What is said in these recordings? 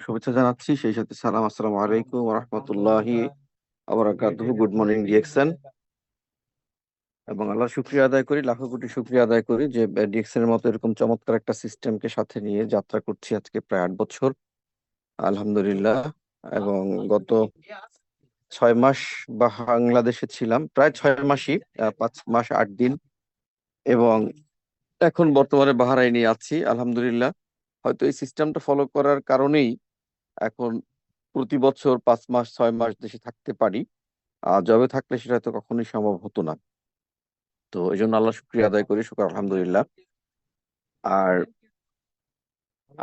শুভেচ্ছা জানাচ্ছি, সেই সাথে সালাম। আসসালামু আলাইকুম ওয়া রাহমাতুল্লাহি ওয়া বারাকাতুহু। Good morning DXN. এবং আল্লাহ শুকরিয়া আদায় করি, লাখো কোটি শুকরিয়া আদায় করি যে ডিএক্সএন এর মতো এরকম চমৎকার একটা সিস্টেমকে সাথে নিয়ে যাত্রা করছি আজকে প্রায় 8 বছর, আলহামদুলিল্লাহ। এবং গত 6 মাস বাংলাদেশে ছিলাম, প্রায় 6 মাসই, 5 মাস 8 দিন। এবং এখন বর্তমানে বাহরাইনে আছি, আলহামদুলিল্লাহ। হয়তো এই সিস্টেমটা ফলো করার কারণেই এখন প্রতি বছর 5 মাস 6 মাস দেশে থাকতে পারি। জবে থাকলে সেটা তো কখনোই সম্ভব হতো না। তো এই জন্য আল্লাহ শুকরিয়া আদায় করি, শুকর আলহামদুলিল্লাহ। আর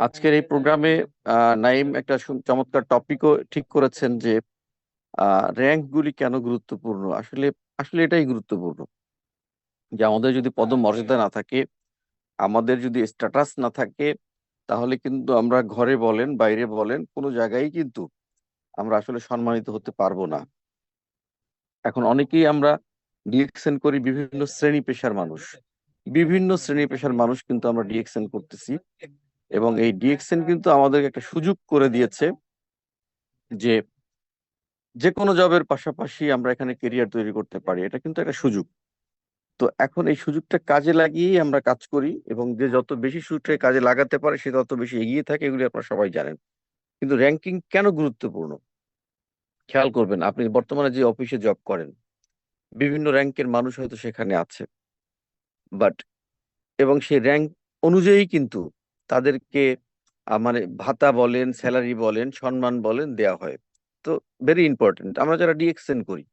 আজকের এই প্রোগ্রামে নাইম একটা চমৎকার টপিকও ঠিক করেছেন যে র্যাঙ্ক গুলি কেন গুরুত্বপূর্ণ। আসলে আসলে এটাই গুরুত্বপূর্ণ যে আমাদের যদি পদমর্যাদা না থাকে, আমাদের যদি স্ট্যাটাস না থাকে, তাহলে কিন্তু আমরা ঘরে বলেন বাইরে বলেন কোনো জায়গায় কিন্তু আমরা আসলে সম্মানিত হতে পারবো না। এখন অনেকেই আমরা ডিএক্সএন করি, বিভিন্ন শ্রেণী পেশার মানুষ, বিভিন্ন শ্রেণী পেশার মানুষ কিন্তু আমরা ডিএক্সএন করতেছি। এবং এই ডিএক্সএন কিন্তু আমাদেরকে একটা সুযোগ করে দিয়েছে যে যে কোনো জবের পাশাপাশি আমরা এখানে কেরিয়ার তৈরি করতে পারি। এটা কিন্তু একটা সুযোগ। তো এখন এই সুযোগটা কাজে লাগিয়েই আমরা কাজ করি, এবং যে যত বেশি সুযোগটা কাজে লাগাতে পারে সে তত বেশি এগিয়ে থাকে, এগুলি আপনারা সবাই জানেন। কিন্তু র্যাঙ্কিং কেন গুরুত্বপূর্ণ খেয়াল করবেন। আপনি বর্তমানে যে অফিসে জব করেন, বিভিন্ন র্যাঙ্কের মানুষ হয়তো সেখানে আছে, বাট এবং সেই র্যাঙ্ক অনুযায়ী কিন্তু তাদেরকে মানে ভাতা বলেন, স্যালারি বলেন, সম্মান বলেন দেয়া হয়। তো ভেরি ইম্পর্টেন্ট। আমরা যারা ডিএক্সএন করি,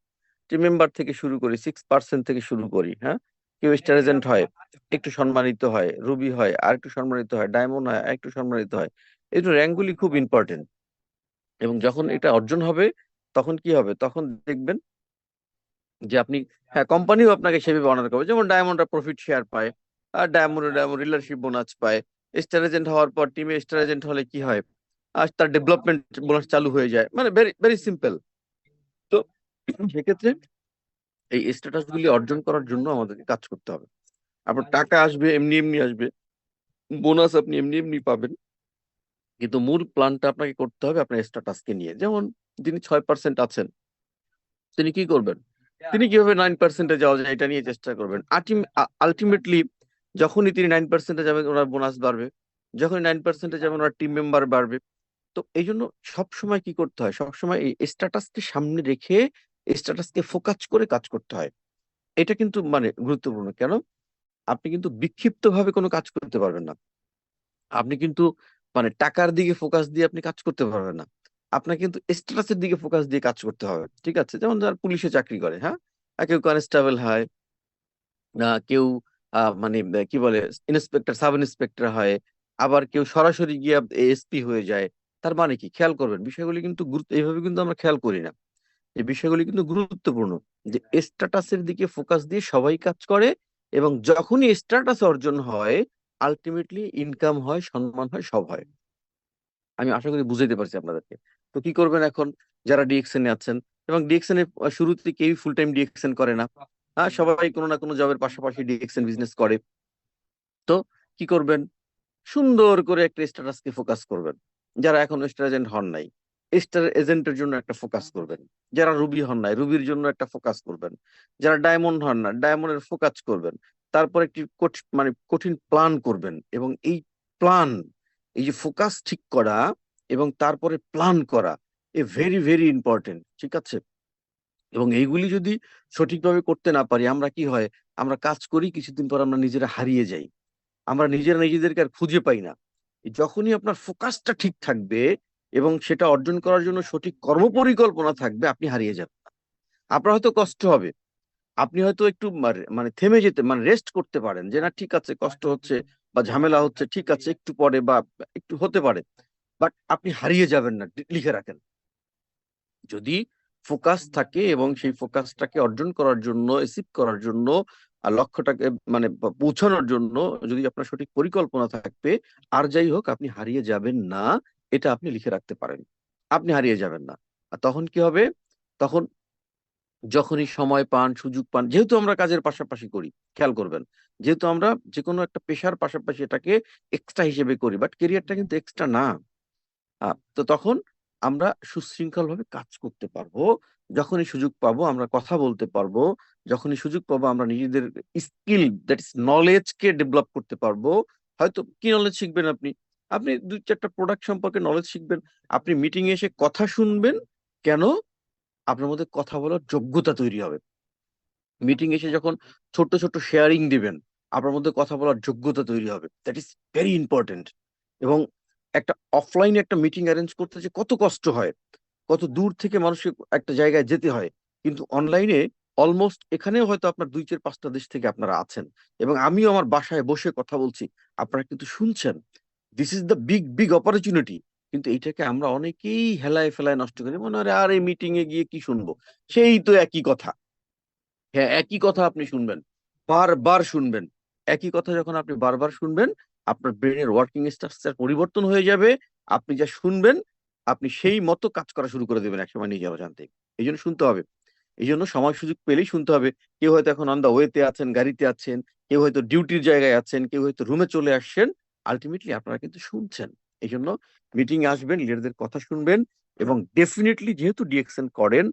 টিম মেম্বার থেকে শুরু করি, 6% থেকে শুরু করি, হ্যাঁ, কেউ স্টার এজেন্ট হয় একটু সম্মানিত হয়, রুবি হয় আর একটু সম্মানিত হয়, ডায়মন্ড হয় আর একটু সম্মানিত হয়। এই র্যাঙ্কগুলি খুব ইম্পর্টেন্ট। এবং যখন এটা অর্জন হবে তখন কি হবে, তখন দেখবেন যে আপনি, হ্যাঁ, কোম্পানিও আপনাকে সেভাবে অনার করবে। যেমন ডায়মন্ডরা প্রফিট শেয়ার পায়, আর ডায়মন্ড রিলেশনশিপ বোনাস পায়। স্টার এজেন্ট হওয়ার পর টিমে স্টার এজেন্ট হলে কি হয়, আর তার ডেভেলপমেন্ট বোনাস চালু হয়ে যায়। মানে ভেরি ভেরি সিম্পল। তো সেক্ষেত্রে এই স্ট্যাটাস গুলি অর্জন করার জন্য আমাদেরকে কাজ করতে হবে। আপনার টাকা আসবে এমনি এমনি আসবে, বোনাস আপনি এমনি এমনি পাবেন, কিন্তু মূল প্ল্যানটা আপনাকে করতে হবে আপনার স্ট্যাটাসকে নিয়ে। যেমন যিনি 6% আছেন, তিনি কি করবেন, তিনি কিভাবে 9% যাওয়া যায় এটা নিয়ে চেষ্টা করবেন। আলটিমেটলি যখনই তিনি 9% যাবেন ওনার বোনাস বাড়বে, যখনই 9% যাবেন ওনার টিম মেম্বার বাড়বে। তো এই জন্য সবসময় কি করতে হয়, সবসময় এই স্ট্যাটাসকে সামনে রেখে স্ট্যাটাসকে ফোকাস করে কাজ করতে হয়। এটা কিন্তু মানে গুরুত্বপূর্ণ। কেন, আপনি কিন্তু বিক্ষিপ্ত ভাবে কোনো কাজ করতে পারবেন না। আপনি কিন্তু মানে টাকার দিকে ফোকাস দিয়ে আপনি কাজ করতে পারবেন না। আপনাকে কিন্তু স্ট্যাটাসের দিকে ফোকাস দিয়ে কাজ করতে হবে। ঠিক আছে, যেমন যারা পুলিশে চাকরি করে, হ্যাঁ, আর কেউ কনস্টেবল হয়, কেউ মানে কি বলে ইন্সপেক্টর সাব ইন্সপেক্টর হয়, আবার কেউ সরাসরি গিয়ে এসপি হয়ে যায়। তার মানে কি, খেয়াল করবেন বিষয়গুলি কিন্তু গুরুত্ব, এইভাবে কিন্তু আমরা খেয়াল করি না। এই বিষয়গুলি কিন্তু গুরুত্বপূর্ণ যে স্ট্যাটাসের দিকে ফোকাস দিয়ে সবাই কাজ করে, এবং যখনই স্ট্যাটাস অর্জন হয় আলটিমেটলি ইনকাম হয়, সম্মান হয়, সব হয়। আমি আশা করি বুঝাইতে পারছি আপনাদেরকে। তো কি করবেন এখন, যারা ডিএক্সএন এ আছেন, এবং ডিএক্সএন এর শুরুতে কেউ ফুল টাইম ডিএক্সএন করে না, সবাই কোনো না কোনো জবের পাশাপাশি ডিএক্সএন বিজনেস করে। তো কি করবেন, সুন্দর করে একটা স্ট্যাটাসকে ফোকাস করবেন। যারা এখন স্টার এজেন্ট হন নাই, স্টার এজেন্টের জন্য একটা ফোকাস করবেন। যারা রুবি হন নাই, রুবির জন্য একটা ফোকাস করবেন। যারা ডায়মন্ড হন না, ডায়মন্ডের ফোকাস করবেন। তারপর একটি মানে কঠিন প্ল্যান করবেন। এবং এই প্ল্যান, এই যে ফোকাস ঠিক করা এবং তারপরে প্ল্যান করা, এ ভেরি ভেরি ইম্পর্টেন্ট। ঠিক আছে, এবং এইগুলি যদি সঠিকভাবে করতে না পারি, আমরা কি হয়, আমরা কাজ করি, কিছুদিন পর আমরা নিজেরা হারিয়ে যাই, আমরা নিজেরা নিজেদেরকে আর খুঁজে পাই না। যখনই আপনার ফোকাসটা ঠিক থাকবে এবং সেটা অর্জন করার জন্য সঠিক কর্মপরিকল্পনা থাকবে, আপনি হারিয়ে যাবেন না। আপনার হয়তো কষ্ট হবে, আপনি হয়তো একটু মানে থেমে যেতে, মানে রেস্ট করতে পারেন, যে না ঠিক আছে কষ্ট হচ্ছে বা ঝামেলা হচ্ছে, ঠিক আছে একটু পরে বা একটু হতে পারে, বাট আপনি হারিয়ে যাবেন না। লিখে রাখেন, যদি ফোকাস থাকে এবং সেই ফোকাসটাকে অর্জন করার জন্য, অ্যাচিভ করার জন্য, আর লক্ষ্যটাকে মানে পৌঁছানোর জন্য যদি আপনার সঠিক পরিকল্পনা থাকবে, আর যাই হোক আপনি হারিয়ে যাবেন না। এটা আপনি লিখে রাখতে পারেন, আপনি হারিয়ে যাবেন না। আর তখন কি হবে, তখন যখনই সময় পান, সুযোগ পান, যেহেতু আমরা কাজের পাশাপাশি করি, খেয়াল করবেন, যেহেতু আমরা যে কোনো একটা পেশার পাশাপাশি এটাকে এক্সট্রা হিসেবে করি, বাট কেরিয়ারটা কিন্তু এক্সট্রা না। তো তখন আমরা সুশৃঙ্খল ভাবে কাজ করতে পারবো। যখনই সুযোগ পাবো আমরা কথা বলতে পারবো। যখনই সুযোগ পাবো আমরা নিজেদের skill, that is knowledge K develop করতে পারবো। হয়তো কি নলেজ শিখবেন আপনি? আপনি দুই চারটা প্রোডাক্ট সম্পর্কে নলেজ শিখবেন। আপনি মিটিং এ এসে কথা শুনবেন। কেন? আপনার মধ্যে কথা বলার যোগ্যতা তৈরি হবে। মিটিং এসে যখন ছোট্ট ছোট্ট শেয়ারিং দিবেন, আপনার মধ্যে কথা বলার যোগ্যতা তৈরি হবে। That is very important. এবং একটা অফলাইনে একটা মিটিং অ্যারেঞ্জ করতে যে কত কষ্ট হয়, কত দূর থেকে মানুষকে একটা জায়গায় যেতে হয়, কিন্তু অনলাইনে অলমোস্ট এখানেও হয়তো আপনার দুই চার পাঁচটা দেশ থেকে আপনারা আছেন, এবং আমিও আমার বাসায় বসে কথা বলছি, আপনারা কিন্তু শুনছেন। This is the big big opportunity. কিন্তু এইটাকে আমরা অনেকেই হেলায় ফেলায় নষ্ট করি, মনে হয় আর এই মিটিং এ গিয়ে কি শুনবো, সেই তো একই কথা। হ্যাঁ, একই কথা আপনি শুনবেন, বারবার শুনবেন। একই কথা যখন আপনি বারবার শুনবেন, আপনার ব্রেনের ওয়ার্কিং স্ট্রাকচার পরিবর্তন হয়ে যাবে। আপনি যা শুনবেন, আপনি সেই মতো কাজ করা শুরু করে দেবেন একসময় নিজে অজান্তে। এই জন্য শুনতে হবে। এই জন্য সময় সুযোগ পেলেই শুনতে হবে। কেউ হয়তো এখন অন দা ওয়েতে আছেন, গাড়িতে আছেন, কেউ হয়তো ডিউটির জায়গায় আছেন, কেউ হয়তো রুমে চলে আসছেন। আলটিমেটলি আপনারা কিন্তু শুনছেন। এই জন্য মিটিং আসবেন, লিডারদের কথা শুনবেন। এবং ডেফিনেটলি যেহেতু ডিএকশন করেন,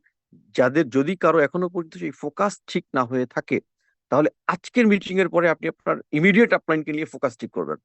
যাদের যদি কারো এখনো পর্যন্ত সেই ফোকাস ঠিক না হয়ে থাকে, তাহলে আজকের মিটিং এর পরে আপনি আপনার ইমিডিয়েট আপলাইনকে নিয়ে ফোকাস ঠিক করবেন।